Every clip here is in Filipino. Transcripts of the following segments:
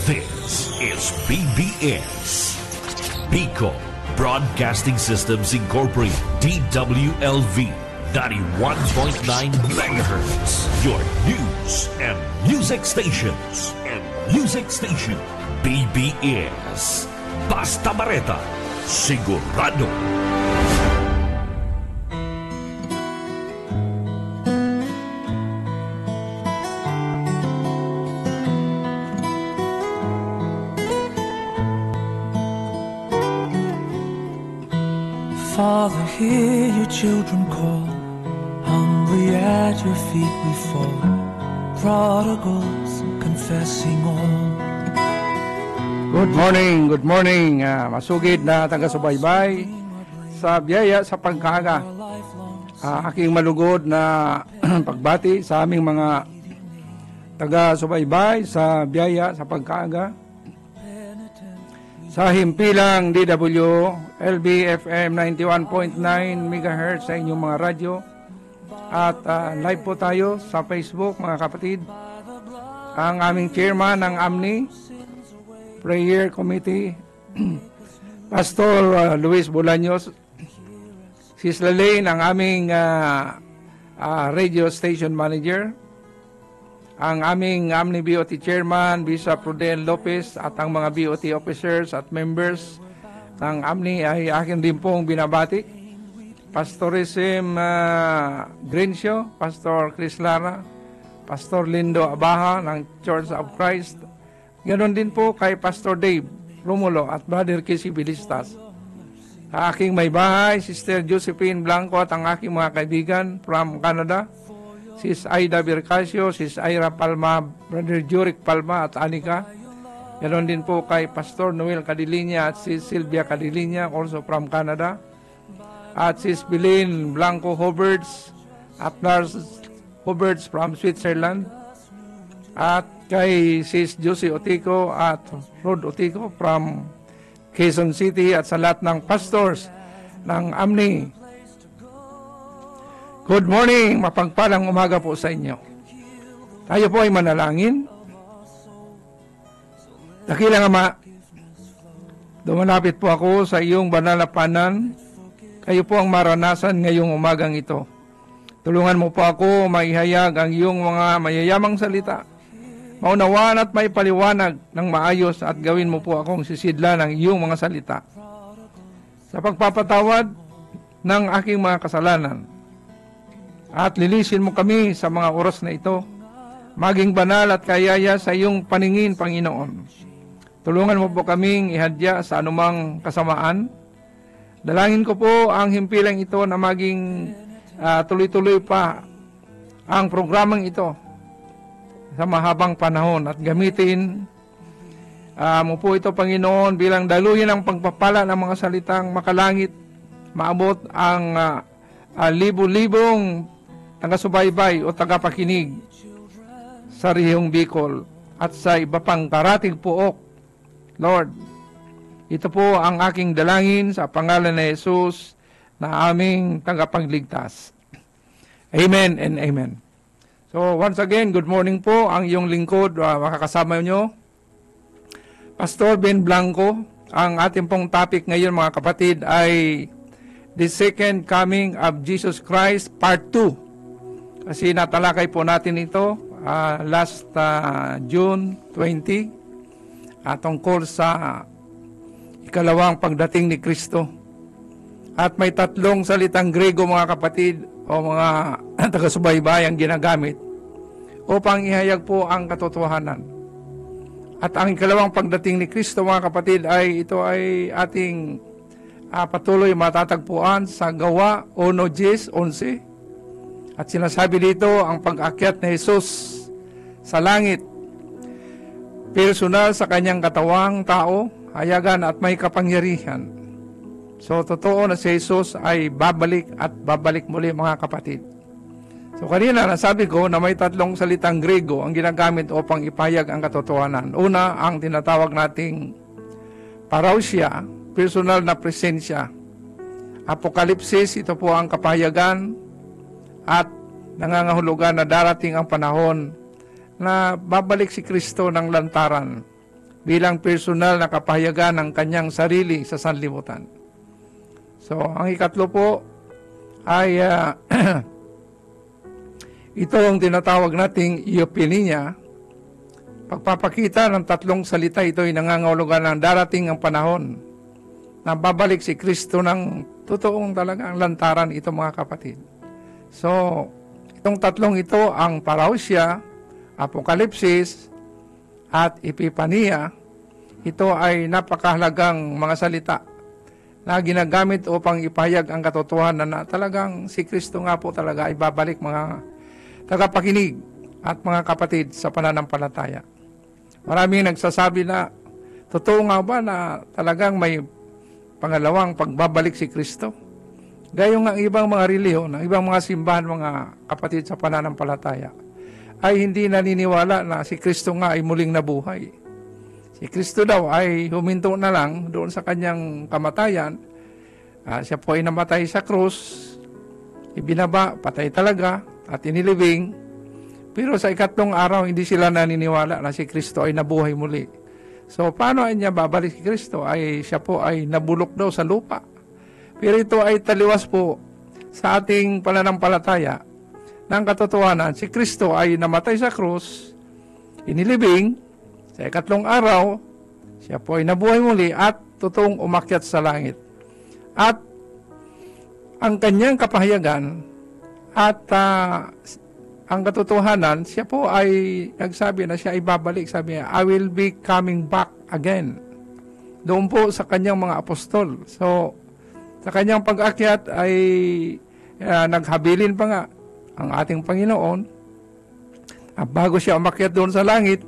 This is BBS, Bicol Broadcasting Systems Incorporated, DWLV, 91.9 MHz, your news and music stations. BBS, Basta Bareta, sigurado. Father, hear your children call. Hungry at your feet we fall. Prodigals confessing all. Good morning, masugid na taga-subaybay sa biyaya sa pagkaaga. Aking malugod na pagbati sa aming mga taga-subaybay sa biyaya sa pagkaaga. Sa himpilang DW, LBFM 91.9 MHz sa inyong mga radyo. At live po tayo sa Facebook, mga kapatid. Ang aming chairman ng AMNI, Prayer Committee, Pastor Luis Bolaños, Sis Lalaine, ang aming radio station manager, ang aming AMNI BOT Chairman, Bishop Rodel Lopez, at ang mga BOT officers at members ng AMNI ay akin din pong binabati. Pastorism Grencio, Pastor Chris Lara, Pastor Lindo Abaha ng Church of Christ. Ganon din po kay Pastor Dave Romulo at Brother Casey Bilistas. Aking may bahay, Sister Josephine Blanco at ang aking mga kaibigan from Canada, Sis Aida Bercasio, Sis Ira Palma, Brother Juric Palma at Anika. Ganon din po kay Pastor Noel Cadilinya at Sis Sylvia Cadilinya, also from Canada. At Sis Bilin Blanco Hobards at Lars Hobards from Switzerland. At kay Sis Josie Otico at Rod Otico from Quezon City at sa lahat ng pastors ng AMNI. Good morning, mapagpalang umaga po sa inyo. Tayo po ay manalangin. Dakilang Ama, dumalapit po ako sa iyong banal na panan. Kayo po ang maranasan ngayong umagang ito. Tulungan mo po ako maihayag ang iyong mga mayayamang salita. Maunawaan at may paliwanag ng maayos at gawin mo po akong sisidla ng iyong mga salita. Sa pagpapatawad ng aking mga kasalanan, at lilisin mo kami sa mga oras na ito, maging banal at kayaya sa iyong paningin, Panginoon. Tulungan mo po kaming ihadya sa anumang kasamaan. Dalangin ko po ang himpilang ito na maging tuloy-tuloy pa ang programang ito sa mahabang panahon at gamitin mo po ito, Panginoon, bilang daluyan ng pagpapala ng mga salitang makalangit, maabot ang libu-libong taga-subaybay o taga-pakinig sa rehiyong Bicol at sa iba pang karating pook. Lord, ito po ang aking dalangin sa pangalan ni Jesus na aming tagapagligtas. Amen and amen. So once again, good morning po. Ang iyong lingkod, makakasama nyo, Pastor Ben Blanco. Ang ating pong topic ngayon, mga kapatid, ay The Second Coming of Jesus Christ, Part 2. Kasi natalakay po natin ito last June 20, tungkol sa ikalawang pagdating ni Kristo. At may tatlong salitang Grego, mga kapatid, o mga taga-subaybay ang ginagamit upang ihayag po ang katotohanan. At ang ikalawang pagdating ni Kristo, mga kapatid, ay ito ay ating patuloy matatagpuan sa Gawa 1:11. At sinasabi dito ang pag-akyat ni Jesus sa langit, personal sa kanyang katawang tao, hayagan at may kapangyarihan. So totoo na si Jesus ay babalik at babalik muli, mga kapatid. So kanina nasabi ko na may tatlong salitang Grego ang ginagamit upang ipahayag ang katotohanan. Una, ang tinatawag nating parousia, personal na presensya. Apokalipsis, ito po ang kapahayagan at nangangahulugan na darating ang panahon na babalik si Kristo ng lantaran bilang personal na kapahayagan ng kanyang sarili sa sanlibutan. So, ang ikatlo po ay ito ang tinatawag nating eupenia. Pagpapakita ng tatlong salita, ito ay nangangahulugan ng darating ang panahon na babalik si Kristo ng totoong talagang lantaran, ito mga kapatid. So, itong tatlong ito, ang parousia, apokalipsis, at epipania, ito ay napakahalagang mga salita na ginagamit upang ipahayag ang katotohanan na talagang si Kristo nga po talaga ay babalik, mga tagapakinig at mga kapatid sa pananampalataya. Maraming nagsasabi na, totoo nga ba na talagang may pangalawang pagbabalik si Kristo? Gayong ang ibang mga reliyon, ang ibang mga simbahan, mga kapatid sa pananampalataya, ay hindi naniniwala na si Kristo nga ay muling nabuhay. Si Kristo daw ay huminto na lang doon sa kanyang kamatayan. Siya po ay namatay sa krus, ibinaba, patay talaga, at inilibing. Pero sa ikatlong araw, hindi sila naniniwala na si Kristo ay nabuhay muli. So, paano ay niya babalik si Kristo? Ay siya po ay nabulok daw sa lupa. Pero ito ay taliwas po sa ating pananampalataya ng katotohanan. Si Kristo ay namatay sa krus, inilibing, sa ikatlong araw, siya po ay nabuhay muli at totoong umakyat sa langit. At ang kanyang kapahayagan at ang katotohanan, siya po ay nagsabi na siya ay babalik. Sabi niya, I will be coming back again. Doon po sa kanyang mga apostol. So, sa kanyang pag-akyat ay naghabilin pa nga ang ating Panginoon. Bago siya umakyat doon sa langit,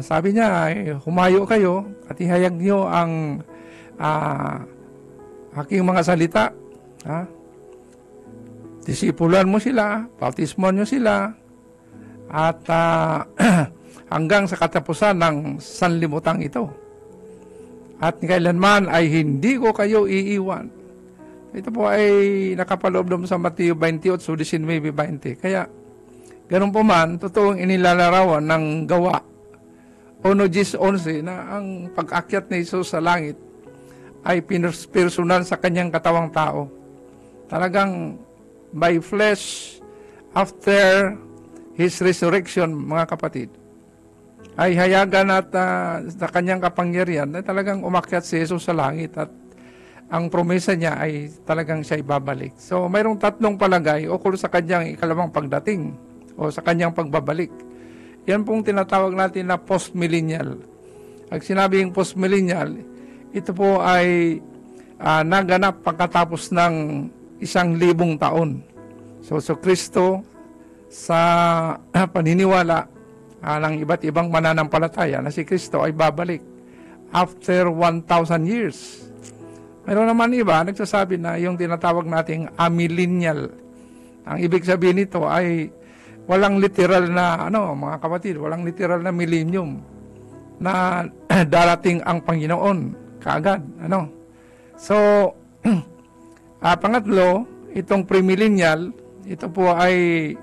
sabi niya, humayo kayo at ihayag niyo ang aking mga salita. Disipulan mo sila, bautismon nyo sila, at hanggang sa katapusan ng sanlibutan ito. At kailanman ay hindi ko kayo iiwan. Ito po ay nakapaloob doon sa Mateo 28:19-20. Kaya, ganun po man, totoong inilalarawan ng gawa 1:11 na ang pag-akyat ni Jesus sa langit ay personal sa kanyang katawang tao. Talagang by flesh after His resurrection, mga kapatid, ay hayagan at sa kanyang kapangyarihan na talagang umakyat si Jesus sa langit at ang promesa niya ay talagang siya ibabalik. So, mayroong tatlong palagay ukol sa kanyang ikalawang pagdating o sa kanyang pagbabalik. Yan pong tinatawag natin na post-millennial. Pag sinabing post-millennial, ito po ay naganap pagkatapos ng 1,000 taon. So Kristo sa paniniwala ng iba't ibang mananampalataya na si Kristo ay babalik after 1,000 years. Mayroon naman iba nagsasabi na yung tinatawag nating amillennial. Ang ibig sabihin nito ay walang literal na mga kapatid, walang literal na millennium na darating ang Panginoon kaagad. So, pangatlo, itong premillennial, ito po ay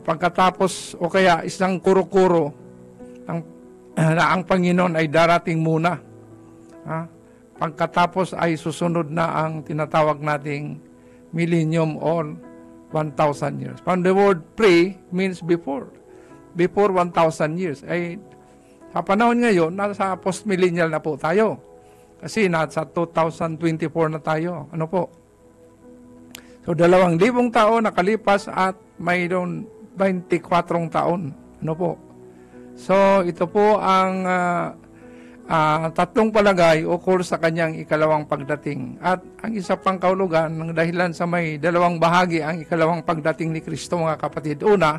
pagkatapos o kaya isang kuro-kuro na ang Panginoon ay darating muna. Pagkatapos ay susunod na ang tinatawag nating millennium or 1,000 years. The word pre means before. Before 1,000 years. Ay, sa panahon ngayon, nasa post-millennial na po tayo. Kasi nasa 2024 na tayo. Ano po? So, 2,000 taon nakalipas at mayroon 24 taon. Ano po? So, ito po ang tatlong palagay ukol sa kanyang ikalawang pagdating. At ang isa pang kahulugan ng dahilan sa may dalawang bahagi ang ikalawang pagdating ni Kristo, mga kapatid. Una,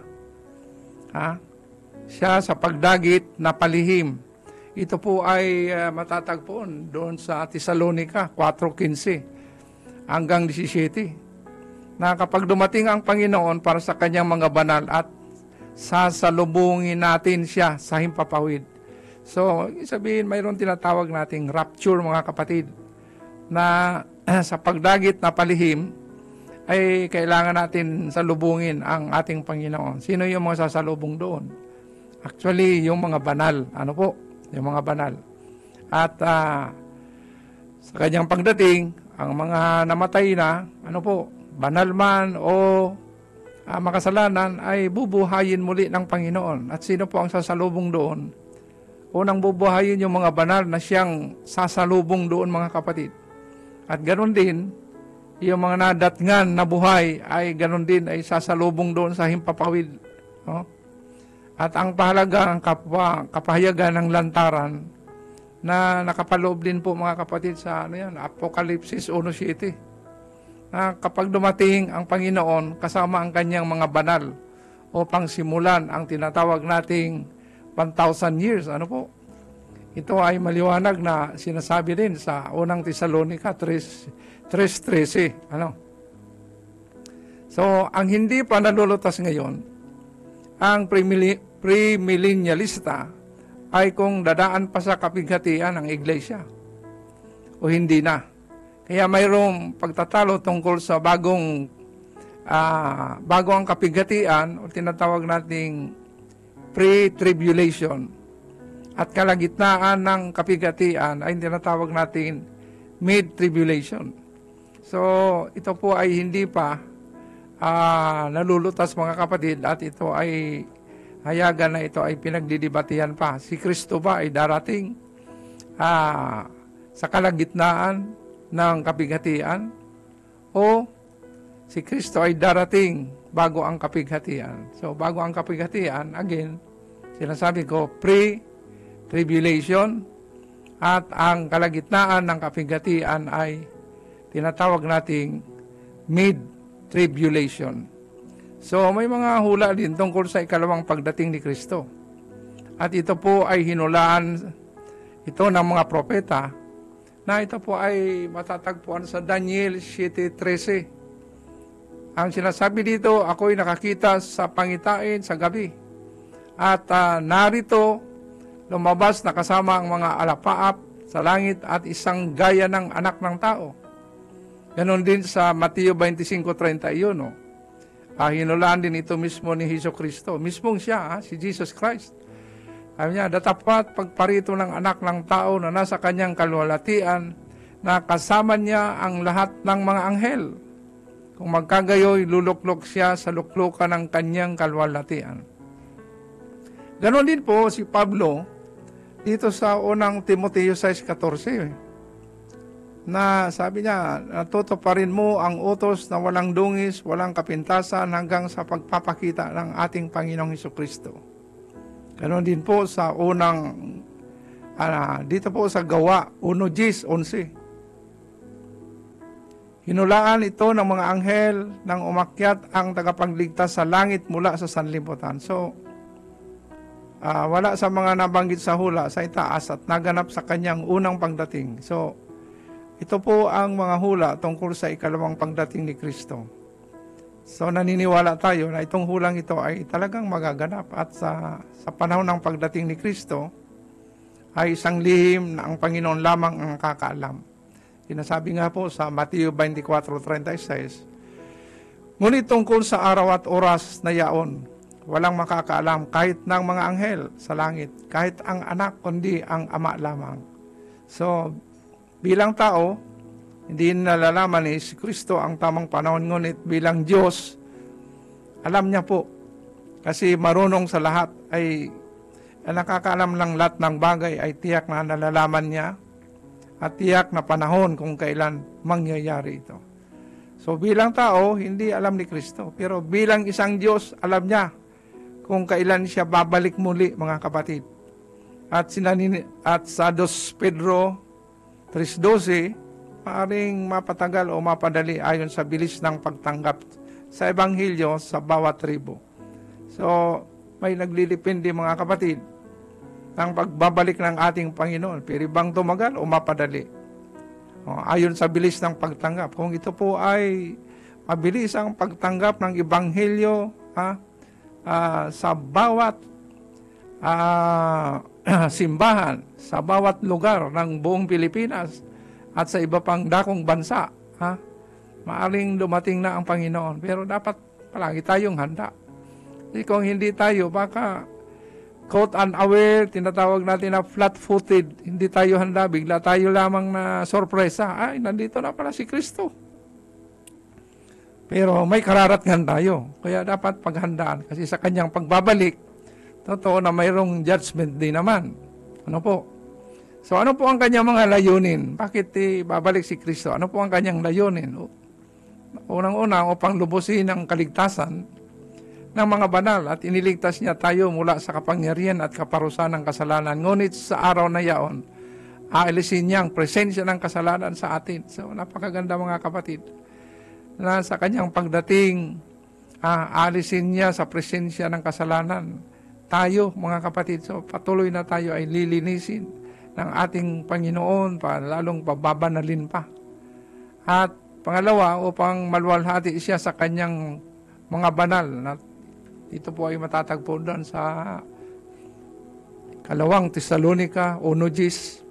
siya sa pagdagit na palihim. Ito po ay matatagpuan doon sa Tesalonica 4:15 hanggang 17. Na kapag dumating ang Panginoon para sa kanyang mga banal at sasalubungin natin siya sa himpapawid. So, sabihin, mayroon tinatawag nating rapture, mga kapatid, na sa pagdagit na palihim ay kailangan natin salubungin ang ating Panginoon. Sino yung mga sasalubong doon? Actually, yung mga banal. Ano po? Yung mga banal. At sa kanyang pagdating, ang mga namatay na, ano po, banal man o makasalanan ay bubuhayin muli ng Panginoon. At sino po ang sasalubong doon? Unang bubuhayin yung mga banal na siyang sasalubong doon, mga kapatid. At ganoon din, yung mga nadatngan na buhay ay ganoon din ay sasalubong doon sa himpapawid. No? At ang pahalaga, ang kapahayagan ng lantaran na nakapaloob din po, mga kapatid, sa Apokalipsis 1:7. Na kapag dumating ang Panginoon kasama ang kanyang mga banal upang simulan ang tinatawag nating 1,000 years. Ano po? Ito ay maliwanag na sinasabi din sa unang Tesalonica 3:13. Ano? So, ang hindi pa nalulutas ngayon, ang premillennialista ay kung dadaan pa sa kapighatian ng iglesia o hindi na. Kaya mayroong pagtatalo tungkol sa bago ang kapighatian o tinatawag nating pre-tribulation. At kalagitnaan ng kapighatian ay tinatawag natin mid-tribulation. So, ito po ay hindi pa nalulutas, mga kapatid, at ito ay hayagan na ito ay pinagdidibatihan pa. Si Kristo ba ay darating sa kalagitnaan ng kapighatian o si Kristo ay darating bago ang kapighatian? So, bago ang kapighatian, again, sinasabi ko, pre-tribulation, at ang kalagitnaan ng kapighatian ay tinatawag nating mid-tribulation. So, may mga hula din tungkol sa ikalawang pagdating ni Kristo. At ito po ay hinulaan ito ng mga propeta na ito po ay matatagpuan sa Daniel 7:13. Ang sinasabi dito, ako'y nakakita sa pangitain sa gabi. At narito, lumabas na kasama ang mga alapaap sa langit at isang gaya ng anak ng tao. Ganon din sa Mateo 25:31. Hinulaan din ito mismo ni Jesucristo. Mismong siya, si Jesus Christ. Sabi niya, datapat pagparito ng anak ng tao na nasa kanyang kalwalatian na kasama niya ang lahat ng mga anghel. Kung magkagayoy, luluklok siya sa luklukan ng kanyang kalwalatian. Ganon din po si Pablo dito sa unang Timoteo 6:14. Na sabi niya, natutuparin mo ang utos na walang dungis, walang kapintasan hanggang sa pagpapakita ng ating Panginoong Hesukristo. Ganon din po sa unang, dito po sa Gawa 1:11. Hinulaan ito ng mga anghel nang umakyat ang tagapagligtas sa langit mula sa sanlibutan. So, wala sa mga nabanggit sa hula sa itaas at naganap sa kanyang unang pagdating. So, ito po ang mga hula tungkol sa ikalawang pagdating ni Kristo. So, naniniwala tayo na itong hulang ito ay talagang magaganap at sa panahon ng pagdating ni Kristo ay isang lihim na ang Panginoon lamang ang nakakaalam. Sinasabi nga po sa Mateo 24:36, ngunit tungkol sa araw at oras na yaon, walang makakaalam kahit ng mga anghel sa langit, kahit ang anak, kundi ang Ama lamang. So, bilang tao, hindi nalalaman ni si Kristo ang tamang panahon, ngunit bilang Diyos, alam niya po. Kasi marunong sa lahat, ay nakakaalam ng lahat ng bagay, ay tiyak na nalalaman niya, at tiyak na panahon kung kailan mangyayari ito. So bilang tao, hindi alam ni Kristo. Pero bilang isang Diyos, alam niya kung kailan siya babalik muli, mga kapatid. At sa 2 Pedro 3:12, maaring mapatagal o mapadali ayon sa bilis ng pagtanggap sa Ebanghelyo sa bawat tribo. So, may naglilipindi, mga kapatid, ng pagbabalik ng ating Panginoon. Pero bang tumagal o mapadali? Ayon sa bilis ng pagtanggap. Kung ito po ay mabilis ang pagtanggap ng Ebanghelyo sa bawat simbahan, sa bawat lugar ng buong Pilipinas at sa iba pang dakong bansa, maaring dumating na ang Panginoon. Pero dapat palagi tayong handa. Kasi kung hindi tayo, baka caught unaware, tinatawag natin na flat-footed. Hindi tayo handa, bigla tayo lamang na sorpresa. Ay, nandito na pala si Kristo. Pero may kararatngan tayo. Kaya dapat paghandaan. Kasi sa kanyang pagbabalik, totoo na mayroong judgment din naman. Ano po? So ano po ang kanyang mga layunin? Bakit babalik si Kristo? Ano po ang kanyang layunin? Unang-una, upang lubusin ang kaligtasan ng mga banal at iniligtas niya tayo mula sa kapangyarihan at kaparusahan ng kasalanan. Ngunit sa araw na yaon, aalisin niya ang presensya ng kasalanan sa atin. So napakaganda mga kapatid, na sa kanyang pagdating, aalisin niya sa presensya ng kasalanan tayo mga kapatid. So patuloy na tayo ay lilinisin ng ating Panginoon, lalong pababanalin pa. At pangalawa, upang maluwalhati siya sa kanyang mga banal. Ito po ay matatagpo doon sa 2 Tesalonica 1:10.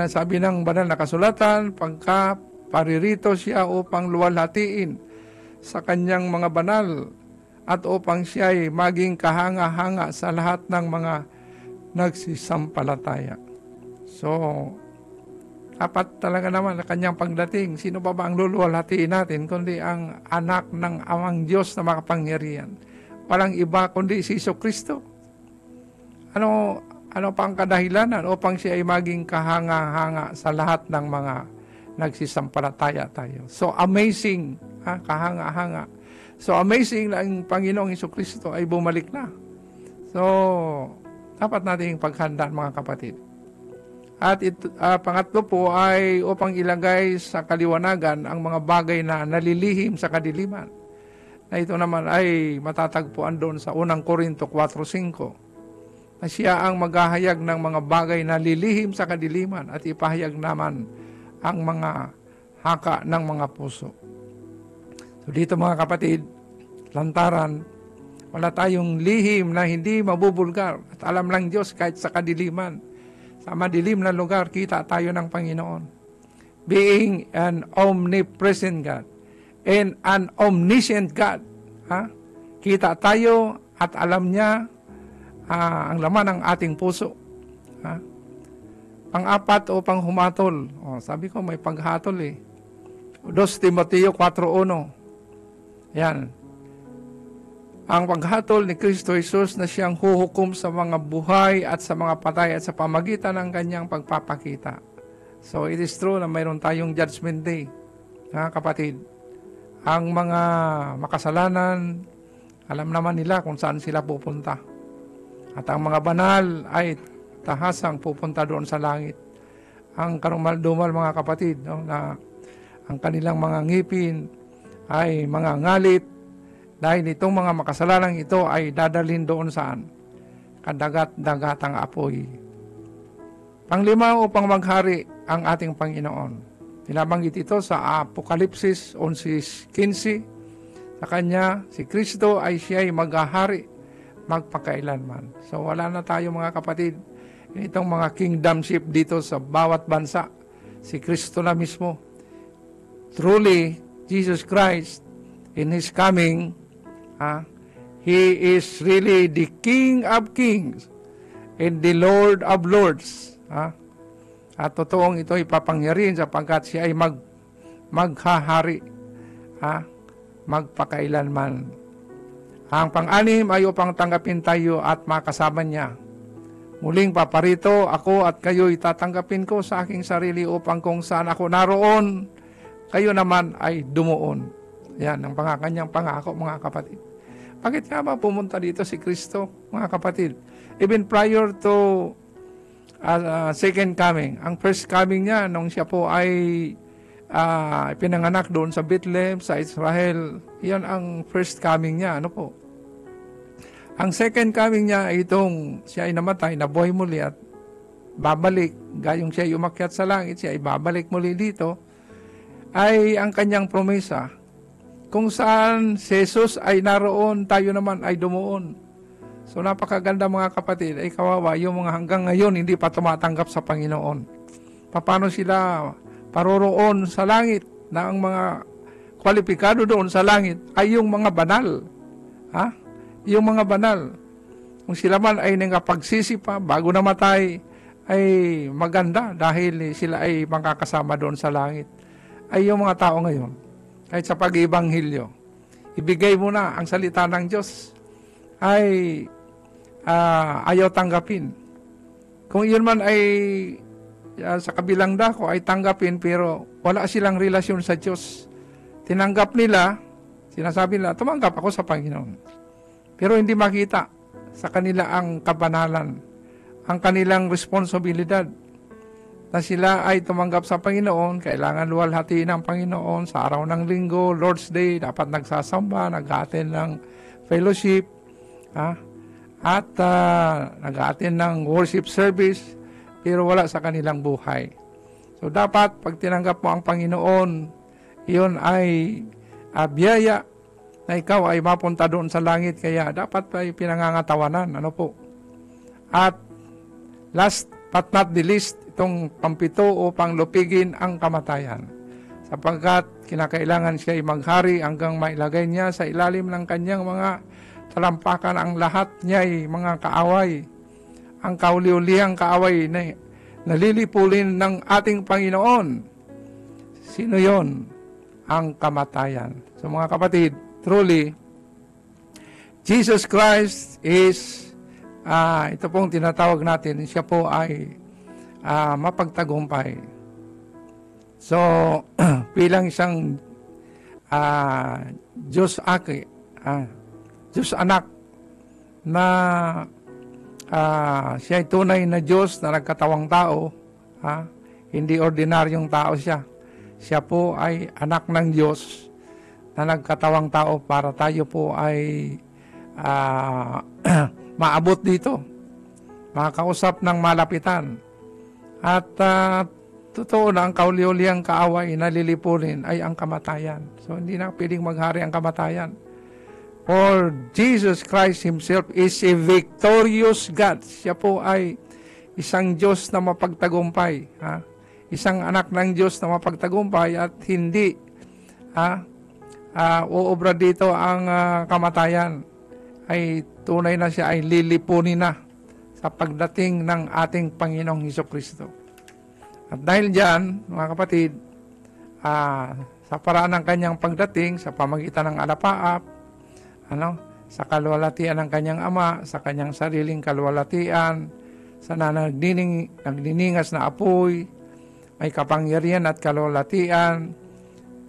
Sabi ng banal na kasulatan, pagka paririto siya upang luwalhatiin sa kanyang mga banal at upang siya ay maging kahanga-hanga sa lahat ng mga nagsisampalataya. So, dapat talaga naman na kanyang pagdating, sino ba ang luluwalhatiin natin kundi ang anak ng Amang Diyos na makapangyarihan. Walang iba kundi si Jesucristo. Ano pa ang kadahilanan upang siya ay maging kahanga-hanga sa lahat ng mga nagsisampalataya tayo. So amazing, kahanga-hanga. So amazing na ang Panginoong Jesucristo ay bumalik na. So, dapat nating paghandaan mga kapatid. At pangatlo po ay upang ilagay sa kaliwanagan ang mga bagay na nalilihim sa kadiliman. Na ito naman ay matatagpuan doon sa 1 Corinto 4:5. Na siya ang maghahayag ng mga bagay na lilihim sa kadiliman at ipahayag naman ang mga haka ng mga puso. So dito mga kapatid, lantaran, wala tayong lihim na hindi mabubulgar. At alam lang Diyos kahit sa kadiliman. Sa madilim na lugar, kita tayo ng Panginoon. Being an omnipresent God and an omniscient God. Kita tayo at alam niya ang laman ng ating puso. Pang-apat upang humatol. Sabi ko may paghatol 2 Timoteo 4:1. Yan. Ang paghatol ni Kristo Jesus na siyang huhukom sa mga buhay at sa mga patay at sa pamagitan ng kanyang pagpapakita. So it is true na mayroon tayong judgment day. Kapatid, ang mga makasalanan, alam naman nila kung saan sila pupunta. At ang mga banal ay tahasang pupunta doon sa langit. Ang karumal-dumal mga kapatid, na ang kanilang mga ngipin ay mga ngalit, dahil itong mga makasalanang ito ay dadalhin doon saan? Kadagat-dagatang apoy. Panglima, upang maghari ang ating Panginoon. Pinabanggit ito sa Apokalipsis 11:15. Sa kanya, si Kristo ay siya'y maghahari magpakailanman. So wala na tayo mga kapatid. Itong mga kingdomship dito sa bawat bansa. Si Kristo na mismo. Truly, Jesus Christ, in His coming, He is really the King of Kings and the Lord of Lords. At totoong ito ipapangyarihan sapagkat siya ay maghahari magpakailanman. Ang pang-anim ay upang tanggapin tayo at makasama niya. Muling paparito ako at kayo'y tatanggapin ko sa aking sarili upang kung saan ako naroon, kayo naman ay dumuon. Yan ang kanyang pangako mga kapatid. Bakit nga ba pumunta dito si Kristo, mga kapatid? Even prior to second coming, ang first coming niya, nung siya po ay pinanganak doon sa Bethlehem, sa Israel, yan ang first coming niya. Ano po? Ang second coming niya ay itong siya ay namatay, nabuhay muli at babalik. Gayong siya ay umakyat sa langit, siya ay babalik muli dito, ay ang kanyang promesa. Kung saan si Jesus ay naroon, tayo naman ay dumuon. So napakaganda mga kapatid, ay kawawa yung mga hanggang ngayon hindi pa tumatanggap sa Panginoon. Paano sila paroroon sa langit na ang mga kwalipikado doon sa langit ay yung mga banal. Yung mga banal. Kung sila man ay nangapagsisi pa bago namatay, ay maganda dahil sila ay makakasama doon sa langit. Ay yung mga tao ngayon, kahit sa pag-ibanghilyo, ibigay mo na ang salita ng Diyos, ay ayaw tanggapin. Kung yun man ay sa kabilang dako ay tanggapin, pero wala silang relasyon sa Diyos. Tinanggap nila, sinasabi nila, tumanggap ako sa Panginoon. Pero hindi makita sa kanila ang kabanalan, ang kanilang responsibilidad na sila ay tumanggap sa Panginoon. Kailangan luwalhatiin ng Panginoon sa araw ng linggo, Lord's Day, dapat nagsasamba, nag-attend ng fellowship, at nag-attend ng worship service, pero wala sa kanilang buhay. So dapat pag tinanggap mo ang Panginoon, iyon ay biyaya na ikaw ay mapunta doon sa langit, kaya dapat ay pinangangatawanan. Ano po? At last but not the least, itong pampito upang lupigin ang kamatayan. Sapagkat kinakailangan siya ay maghari hanggang mailagay niya sa ilalim ng kanyang mga talampakan ang lahat niya ay mga kaaway. Ang kauliulihang kaaway na nalilipulin ng ating Panginoon. Sino yon? Ang kamatayan. So mga kapatid, truly, Jesus Christ is, ito pong tinatawag natin, siya po ay mapagtagumpay. So, bilang isang Diyos Aki, Diyos Anak, na siya ay tunay na Diyos na nagkatawang tao, hindi ordinaryong tao siya. Siya po ay anak ng Diyos na nagkatawang tao para tayo po ay maabot dito, makakausap ng malapitan. At totoo na ang kauliulihang kaaway na lilipunin ay ang kamatayan. So hindi na pwedeng maghari ang kamatayan. For Jesus Christ Himself is a victorious God. Siya po ay isang Diyos na mapagtagumpay. Isang anak ng Diyos na mapagtagumpay at hindi uobra dito ang kamatayan. Ay tunay na siya ay lilipunin na sa pagdating ng ating Panginoong Hesukristo. At dahil dyan, mga kapatid, sa paraan ng kanyang pagdating, sa pamagitan ng alapaap, sa kaluwalhatian ng kanyang ama, sa kanyang sariling kaluwalhatian, sa nagdiningas na apoy, may kapangyarihan at kaluwalhatian,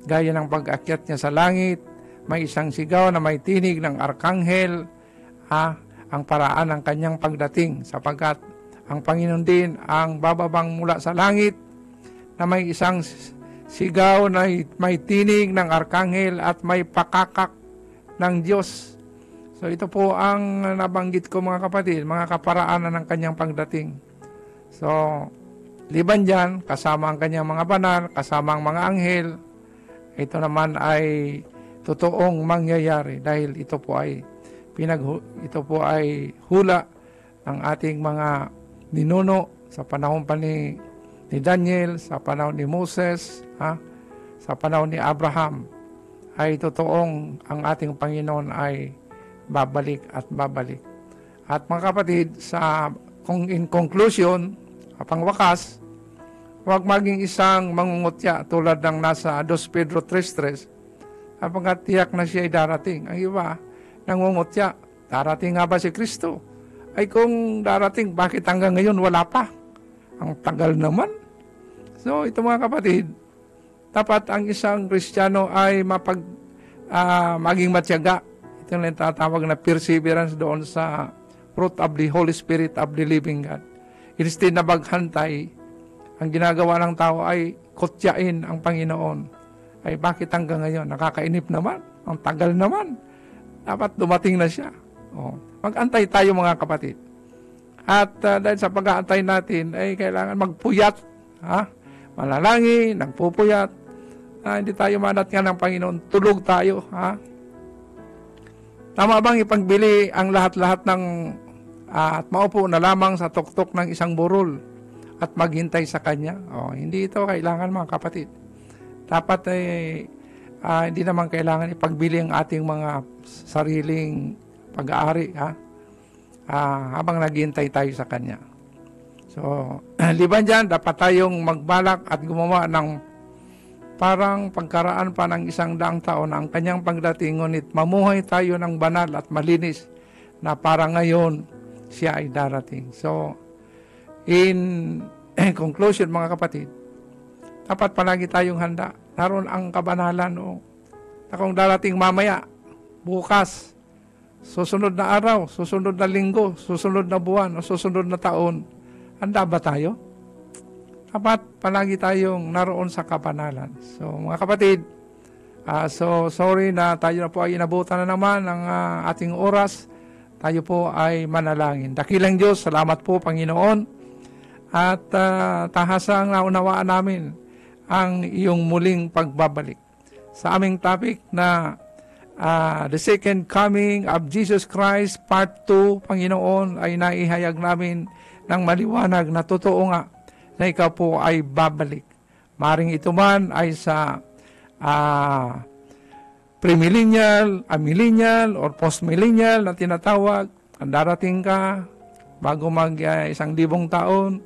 gaya ng pag-akyat niya sa langit, may isang sigaw na may tinig ng arkanghel, ang paraan ng kanyang pagdating, sapagkat ang Panginoon din ang bababang mula sa langit na may isang sigaw na may tinig ng arkanghel at may pakakak ng Diyos. So ito po ang nabanggit ko, mga kapatid, mga kaparaanan ng kanyang pagdating. So liban dyan, kasama ang kanyang mga banal, kasama ang mga anghel, ito naman ay totoong mangyayari dahil ito po ay hula ng ating mga ninuno sa panahon pa ni Daniel, sa panahon ni Moses, sa panahon ni Abraham, ay totoong ang ating Panginoon ay babalik at babalik. At mga kapatid, in conclusion, pangwakas, huwag maging isang mangungutya tulad ng nasa 2 Pedro 3:3, sapagkat tiyak na siya ay darating. Ang iba, nangungutya, darating nga ba si Kristo? Ay kung darating, bakit hanggang ngayon wala pa? Ang tagal naman. So ito, mga kapatid, dapat ang isang Kristiyano ay maging matyaga. Ito yung tatawag na perseverance doon sa fruit of the Holy Spirit of the living God. Instead na baghantay, ang ginagawa ng tao ay kutyain ang Panginoon. Ay bakit hanggang ngayon? Nakakainip naman. Ang tagal naman. Dapat dumating na siya. Mag-antay tayo, mga kapatid. At dahil sa pag-aantay natin, ay kailangan magpuyat. Malalangin, nagpupuyat. Hindi tayo manat nga ng Panginoon. Tulog tayo. Tama bang ipagbili ang lahat-lahat ng at maupo na lamang sa tuktok ng isang burol at maghintay sa kanya? Hindi ito kailangan, mga kapatid. Dapat hindi naman kailangan ipagbili ang ating mga sariling pag-aari. habang naghihintay tayo sa Kanya. So, liban dyan, dapat tayong magbalak at gumawa ng parang pagkaraan pa ng 100 taon ang Kanyang pagdating, ngunit mamuhay tayo ng banal at malinis na para ngayon siya ay darating. So, in conclusion mga kapatid, dapat palagi tayong handa. Naroon ang kabanalan na kung darating mamaya, bukas, susunod na araw, susunod na linggo, susunod na buwan, o susunod na taon, handa ba tayo? Dapat palagi tayong naroon sa kabanalan. So mga kapatid, so sorry na tayo na po ay inabutan na naman ng ating oras. Tayo po ay manalangin. Dakilang Diyos, salamat po Panginoon. At tahasang naunawaan namin ang iyong muling pagbabalik. Sa aming topic na the second coming of Jesus Christ, part 2, Panginoon, ay naihayag namin ng maliwanag na totoo nga na ikaw po ay babalik. Maring ito man ay sa premillennial, amillennial, or postmillennial na tinatawag. Ang darating ka bago mag 1,000 taon,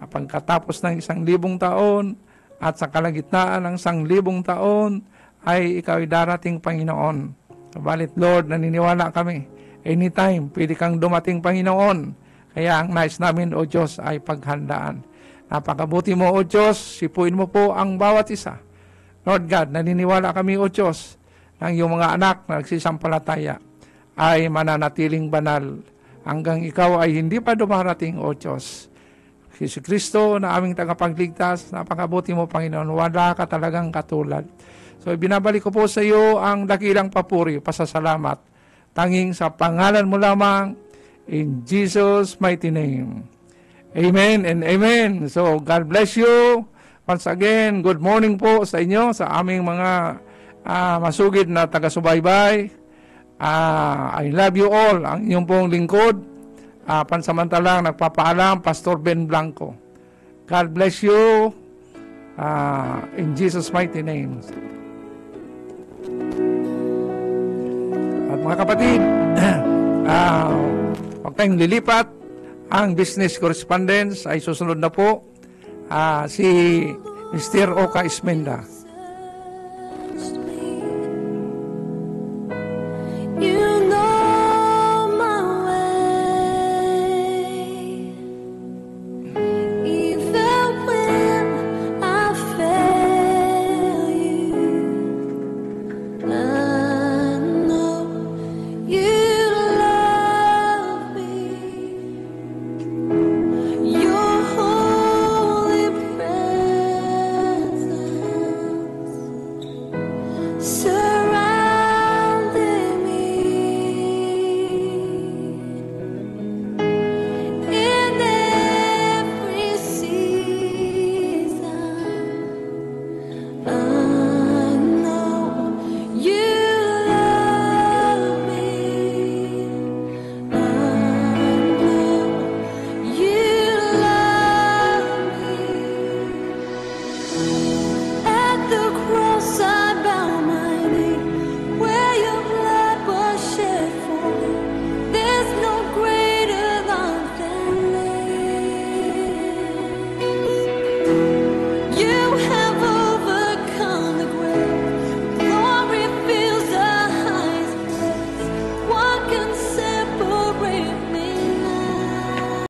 pagkatapos ng 1,000 taon, at sa kalagitnaan ng 1,000 taon, ay ikaw ay darating Panginoon. Kabalit Lord, naniniwala kami. Anytime, pwede kang dumating Panginoon. Kaya ang nais namin, O Diyos, ay paghandaan. Napakabuti mo, O Diyos, sipuin mo po ang bawat isa. Lord God, naniniwala kami, O Diyos, ng iyong mga anak na nagsisampalataya ay mananatiling banal hanggang ikaw ay hindi pa dumarating, O Diyos. Si Kristo na aming tagapagligtas, napakabuti mo, Panginoon, wala ka talagang katulad. So, binabalik ko po sa iyo ang dakilang papuri, pasasalamat, tanging sa pangalan mo lamang, in Jesus' mighty name. Amen and amen. So, God bless you. Once again, good morning po sa inyo, sa aming mga masugid na taga-subaybay. I love you all. Ang inyong pong lingkod, pansamantalang nagpapaalam, Pastor Ben Blanco. God bless you. In Jesus' mighty name. At mga kapatid, huwag tayong lilipat. Ang business correspondence ay susunod na po. Si Mr. Oka Ismenda. You